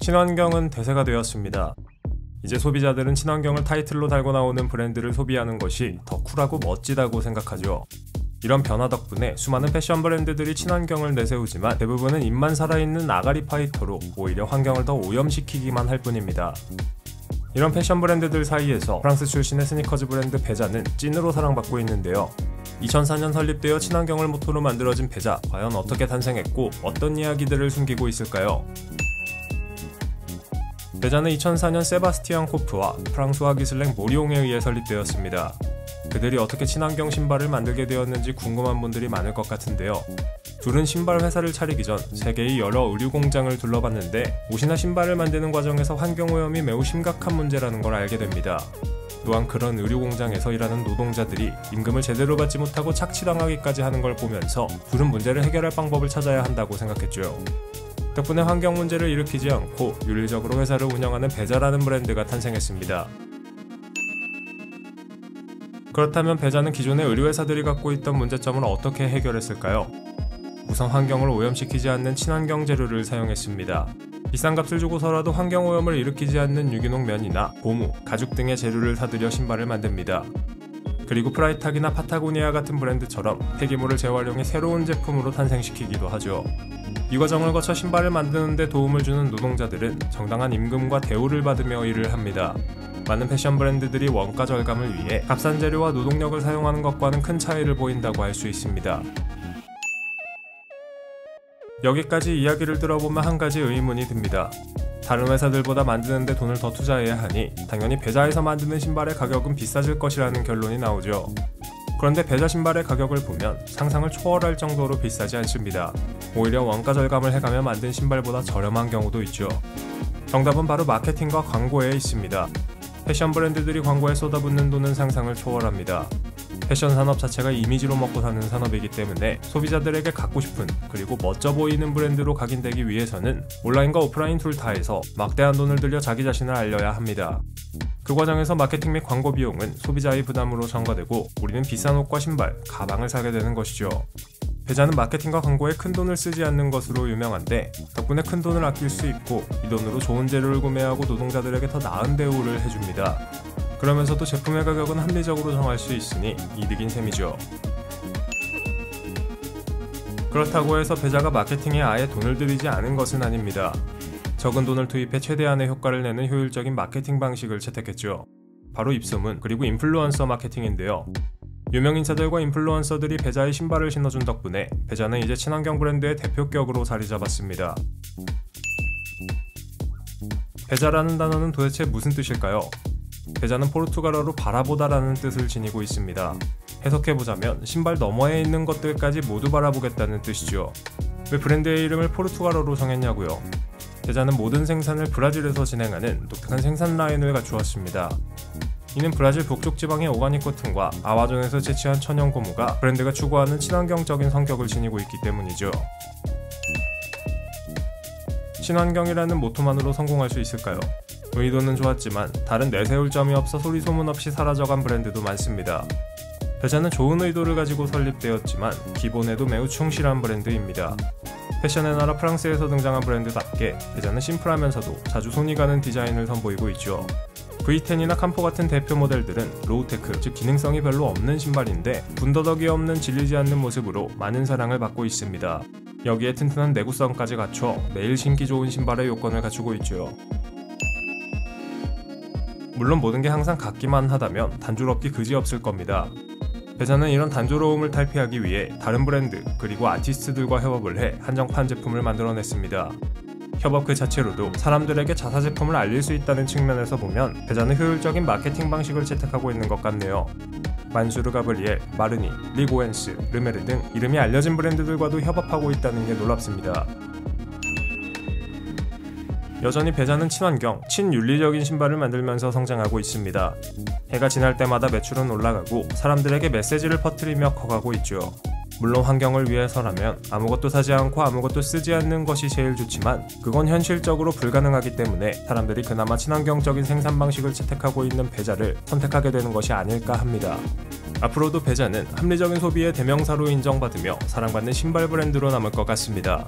친환경은 대세가 되었습니다. 이제 소비자들은 친환경을 타이틀로 달고 나오는 브랜드를 소비하는 것이 더 쿨하고 멋지다고 생각하죠. 이런 변화 덕분에 수많은 패션 브랜드들이 친환경을 내세우지만 대부분은 입만 살아있는 아가리 파이터로 오히려 환경을 더 오염시키기만 할 뿐입니다. 이런 패션 브랜드들 사이에서 프랑스 출신의 스니커즈 브랜드 베자는 찐으로 사랑받고 있는데요. 2004년 설립되어 친환경을 모토로 만들어진 베자, 과연 어떻게 탄생했고 어떤 이야기들을 숨기고 있을까요? 베자는 2004년 세바스티앙 코프와 프랑수아 기슬랭 모리옹에 의해 설립되었습니다. 그들이 어떻게 친환경 신발을 만들게 되었는지 궁금한 분들이 많을 것 같은데요. 둘은 신발 회사를 차리기 전 세계의 여러 의류 공장을 둘러봤는데 옷이나 신발을 만드는 과정에서 환경오염이 매우 심각한 문제라는 걸 알게 됩니다. 또한 그런 의류 공장에서 일하는 노동자들이 임금을 제대로 받지 못하고 착취당하기까지 하는 걸 보면서 둘은 문제를 해결할 방법을 찾아야 한다고 생각했죠. 덕분에 환경 문제를 일으키지 않고 윤리적으로 회사를 운영하는 베자라는 브랜드가 탄생했습니다. 그렇다면 베자는 기존의 의류회사들이 갖고 있던 문제점을 어떻게 해결했을까요? 우선 환경을 오염시키지 않는 친환경 재료를 사용했습니다. 비싼 값을 주고서라도 환경오염을 일으키지 않는 유기농 면이나 고무, 가죽 등의 재료를 사들여 신발을 만듭니다. 그리고 프라이탁이나 파타고니아 같은 브랜드처럼 폐기물을 재활용해 새로운 제품으로 탄생시키기도 하죠. 이 과정을 거쳐 신발을 만드는 데 도움을 주는 노동자들은 정당한 임금과 대우를 받으며 일을 합니다. 많은 패션 브랜드들이 원가 절감을 위해 값싼 재료와 노동력을 사용하는 것과는 큰 차이를 보인다고 할 수 있습니다. 여기까지 이야기를 들어보면 한 가지 의문이 듭니다. 다른 회사들보다 만드는 데 돈을 더 투자해야 하니 당연히 베자에서 만드는 신발의 가격은 비싸질 것이라는 결론이 나오죠. 그런데 베자 신발의 가격을 보면 상상을 초월할 정도로 비싸지 않습니다. 오히려 원가 절감을 해가며 만든 신발보다 저렴한 경우도 있죠. 정답은 바로 마케팅과 광고에 있습니다. 패션 브랜드들이 광고에 쏟아붓는 돈은 상상을 초월합니다. 패션 산업 자체가 이미지로 먹고 사는 산업이기 때문에 소비자들에게 갖고 싶은 그리고 멋져 보이는 브랜드로 각인되기 위해서는 온라인과 오프라인 둘 다에서 막대한 돈을 들여 자기 자신을 알려야 합니다. 그 과정에서 마케팅 및 광고 비용은 소비자의 부담으로 전가되고 우리는 비싼 옷과 신발, 가방을 사게 되는 것이죠. 베자는 마케팅과 광고에 큰 돈을 쓰지 않는 것으로 유명한데 덕분에 큰 돈을 아낄 수 있고 이 돈으로 좋은 재료를 구매하고 노동자들에게 더 나은 대우를 해줍니다. 그러면서도 제품의 가격은 합리적으로 정할 수 있으니 이득인 셈이죠. 그렇다고 해서 베자가 마케팅에 아예 돈을 들이지 않은 것은 아닙니다. 적은 돈을 투입해 최대한의 효과를 내는 효율적인 마케팅 방식을 채택했죠. 바로 입소문 그리고 인플루언서 마케팅인데요. 유명 인사들과 인플루언서들이 베자의 신발을 신어준 덕분에 베자는 이제 친환경 브랜드의 대표격으로 자리 잡았습니다. 베자라는 단어는 도대체 무슨 뜻일까요? 베자는 포르투갈어로 바라보다라는 뜻을 지니고 있습니다. 해석해보자면 신발 너머에 있는 것들까지 모두 바라보겠다는 뜻이죠. 왜 브랜드의 이름을 포르투갈어로 정했냐고요? 베자는 모든 생산을 브라질에서 진행하는 독특한 생산 라인을 갖추었습니다. 이는 브라질 북쪽 지방의 오가닉 코튼과 아마존에서 채취한 천연 고무가 브랜드가 추구하는 친환경적인 성격을 지니고 있기 때문이죠. 친환경이라는 모토만으로 성공할 수 있을까요? 의도는 좋았지만 다른 내세울 점이 없어 소리 소문 없이 사라져간 브랜드도 많습니다. 베자는 좋은 의도를 가지고 설립되었지만 기본에도 매우 충실한 브랜드입니다. 패션의 나라 프랑스에서 등장한 브랜드답게 베자는 심플하면서도 자주 손이 가는 디자인을 선보이고 있죠. V10이나 캄포 같은 대표 모델들은 로우테크, 즉 기능성이 별로 없는 신발인데 군더더기 없는 질리지 않는 모습으로 많은 사랑을 받고 있습니다. 여기에 튼튼한 내구성까지 갖춰 매일 신기 좋은 신발의 요건을 갖추고 있죠. 물론 모든 게 항상 같기만 하다면 단조롭기 그지없을 겁니다. 베자는 이런 단조로움을 탈피하기 위해 다른 브랜드 그리고 아티스트들과 협업을 해 한정판 제품을 만들어냈습니다. 협업 그 자체로도 사람들에게 자사 제품을 알릴 수 있다는 측면에서 보면 베자는 효율적인 마케팅 방식을 채택하고 있는 것 같네요. 만수르 가브리엘, 마르니, 리고엔스, 르메르 등 이름이 알려진 브랜드들과도 협업하고 있다는 게 놀랍습니다. 여전히 베자는 친환경, 친윤리적인 신발을 만들면서 성장하고 있습니다. 해가 지날 때마다 매출은 올라가고 사람들에게 메시지를 퍼뜨리며 커가고 있죠. 물론 환경을 위해서라면 아무것도 사지 않고 아무것도 쓰지 않는 것이 제일 좋지만 그건 현실적으로 불가능하기 때문에 사람들이 그나마 친환경적인 생산 방식을 채택하고 있는 베자를 선택하게 되는 것이 아닐까 합니다. 앞으로도 베자는 합리적인 소비의 대명사로 인정받으며 사랑받는 신발 브랜드로 남을 것 같습니다.